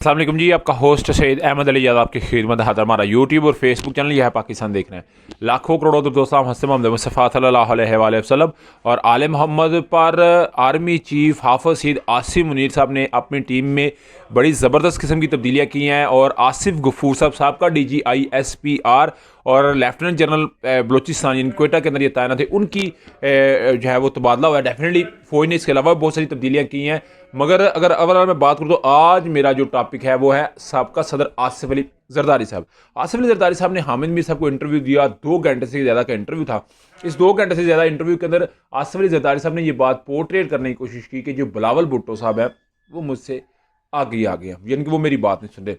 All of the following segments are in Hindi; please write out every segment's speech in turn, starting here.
अस्सलाम वालेकुम जी, आपका होस्ट सैयद अहमद अली याद आपकी खिदमत हाज़िर। हमारा यूट्यूब और फेसबुक चैनल यह है पाकिस्तान देख रहे हैं। लाखों करोड़ों दोस्तों हसन मोहम्मद मुस्तफ़ा सल्लल्लाहु अलैहि वसल्लम और आले मोहम्मद पर आर्मी चीफ हाफ़िज़ सईद आसिफ मुनीर साहब ने अपनी टीम में बड़ी ज़बरदस्त किस्म की तब्दीलियाँ की हैं और आसिफ गफूर साहब का DGI SPR और लेफ्टिनेंट जनरल बलोचिस्तान यानी कोयटा के अंदर ये तैनात थे, उनकी जो है वो तबादला हुआ है। डेफिनेटली फ़ौज ने इसके अलावा बहुत सारी तब्दीलियाँ की हैं, मगर अगर अवल मैं बात करूँ तो आज मेरा जो टॉपिक है वो है साबका सदर आसिफ अली जरदारी साहब। आसिफ अली जरदारी साहब ने हामिद मीर साहब को इंटरव्यू दिया, 2 घंटे से ज़्यादा का इंटरव्यू था। इस 2 घंटे से ज़्यादा इंटरव्यू के अंदर आसिफ अली जरदारी साहब ने ये बात पोर्ट्रेट करने की कोशिश की कि जो बिलावल भुट्टो साहब है वो मुझसे आगे ही आ गया, यानी कि वो मेरी बात नहीं सुन रहे।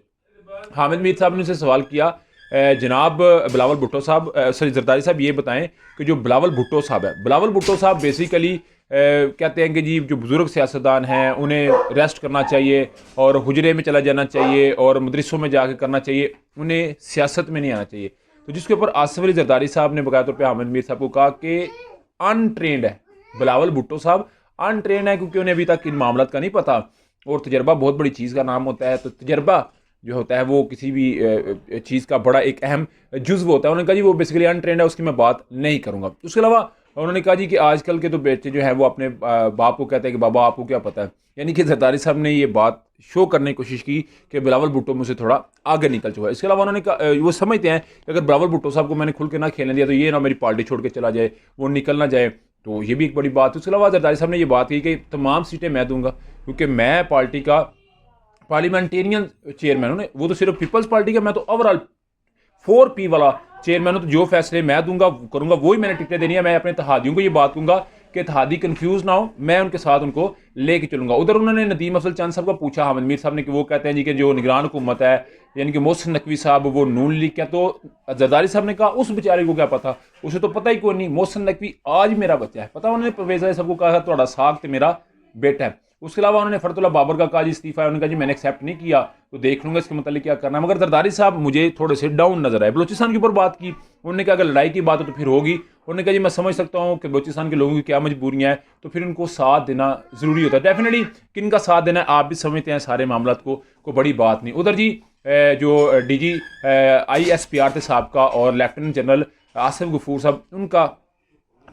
हामिद मीर साहब ने उनसे सवाल किया, जनाब बिलावल भुट्टो साहब सॉरी जरदारी साहब ये बताएं कि जो बिलावल भुट्टो साहब है, बिलावल भुट्टो साहब बेसिकली कहते हैं कि जी जो बुज़ुर्ग सियासतदान हैं उन्हें रेस्ट करना चाहिए और हुजरे में चला जाना चाहिए और मदरसों में जाकर करना चाहिए, उन्हें सियासत में नहीं आना चाहिए। तो जिसके ऊपर आसिफ अली जरदारी साहब ने बकाया तौर पर हामिद मीर साहब को कहा कि अनट्रेंड है बिलावल भुट्टो साहब, अनट्रेंड है क्योंकि उन्हें अभी तक इन मामलों का नहीं पता और तजर्बा बहुत बड़ी चीज़ का नाम होता है। तो तजर्बा जो होता है वो किसी भी चीज़ का बड़ा एक अहम जुज़्व होता है। उन्होंने कहा जी वो बेसिकली अनट्रेंड है, उसकी मैं बात नहीं करूँगा। उसके अलावा उन्होंने कहा जी कि आजकल के तो बच्चे जो है वो अपने बाप को कहते हैं कि बाबा आपको क्या पता है, यानी कि जरदारी साहब ने ये बात शो करने की कोशिश की कि बिलावल भुट्टो मुझसे थोड़ा आगे निकल चुका है। इसके अलावा उन्होंने कहा वो समझते हैं कि अगर बिलावल भुट्टो साहब को मैंने खुल के ना खेलने दिया तो ये ना मेरी पार्टी छोड़ के चला जाए, वो निकल ना जाए, तो ये भी एक बड़ी बात है। उसके अलावा जरदारी साहब ने ये बात की कि तमाम सीटें मैं दूंगा क्योंकि मैं पार्टी का पार्लियामेंटेरियन चेयरमैन हूँ, वो तो सिर्फ पीपल्स पार्टी का, मैं तो ओवरऑल 4P वाला चेयरमैन हूँ। तो जो फैसले मैं दूंगा करूँगा वही मैंने टिकटें देनी है। मैं अपने इत्तेहादियों को ये बात दूंगा कि इत्तेहादी कंफ्यूज ना हो, मैं उनके साथ उनको लेके चलूंगा। उधर उन्होंने नदीम अफजल चंद साहब का पूछा हामिद मीर साहब ने कि वो कहते हैं जी कि जो निगरान हुकूमत है यानी कि मोहसिन नकवी साहब वो नून लीग क्या, तो जरदारी साहब ने कहा उस बेचारे को क्या पता, उसे तो पता ही कोई नहीं, मोहसिन नकवी आज मेरा बच्चा है। पता उन्होंने परवेज़ साहब को कहा थोड़ा साग तो मेरा बेटा है। उसके अलावा उन्होंने फरतुल्ला बाबर का कहा जी इस्तीफा है, उन्होंने कहा जी मैंने एक्सेप्ट नहीं किया तो देख लूंगा इसके मतलब क्या करना है। मगर जरदारी साहब मुझे थोड़े से डाउन नजर आए। बलोचिस्तान के ऊपर बात की, उन्होंने कहा अगर लड़ाई की बात हो तो फिर होगी। उन्होंने कहा जी मैं समझ सकता हूँ कि बलोचिस्तान के लोगों की क्या मजबूरियाँ हैं, तो फिर उनको साथ देना ज़रूरी होता है। डेफिनेटली किन का साथ देना है आप भी समझते हैं, सारे मामला को बड़ी बात नहीं। उधर जी जो DGI SPR थे साहब और लेफ्टिनेंट जनरल आसिफ गफूर साहब, उनका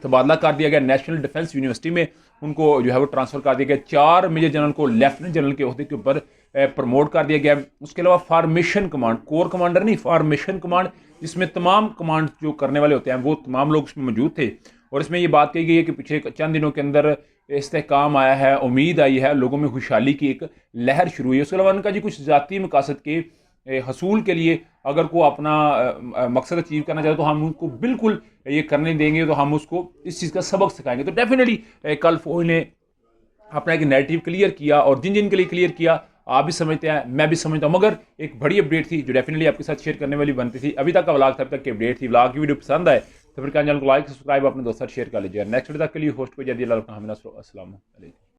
तबादला कर दिया गया। नेशनल डिफेंस यूनिवर्सिटी में उनको जो है वो ट्रांसफ़र कर दिया गया। 4 मेजर जनरल को लेफ्टिनेंट जनरल के ओहदे के ऊपर प्रमोट कर दिया गया। उसके अलावा फार्मेशन कमांड, कोर कमांडर नहीं, फार्मेशन कमांड, जिसमें तमाम कमांड जो करने वाले होते हैं वो तमाम लोग उसमें मौजूद थे। और इसमें ये बात कही गई है कि पिछले चंद दिनों के अंदर इस्तेहकाम आया है, उम्मीद आई है, लोगों में खुशहाली की एक लहर शुरू हुई है। उसके अलावा उनका जी कुछ ज़ाती मकासद के हसूल के लिए अगर को अपना मकसद अचीव करना चाहे तो हम उनको बिल्कुल ये करने देंगे, तो हम उसको इस चीज़ का सबक सिखाएंगे। तो डेफिनेटली कल फौज ने अपना एक नैरेटिव क्लियर किया और जिन जिन के लिए क्लियर किया आप भी समझते हैं, मैं भी समझता हूँ। मगर एक बड़ी अपडेट थी जो डेफिनेटली आपके साथ शेयर करने वाली बनती थी। अभी तक का व्लॉग था, अभी तक की अपडेट थी। व्लॉग की वीडियो पसंद आए तो फिर चैनल को लाइक सब्सक्राइब अपने दोस्तों शेयर कर लीजिए। नेक्स्ट वीडियो तक के लिए होस्ट को जल्दी अल्लाह। अस्सलाम वालेकुम।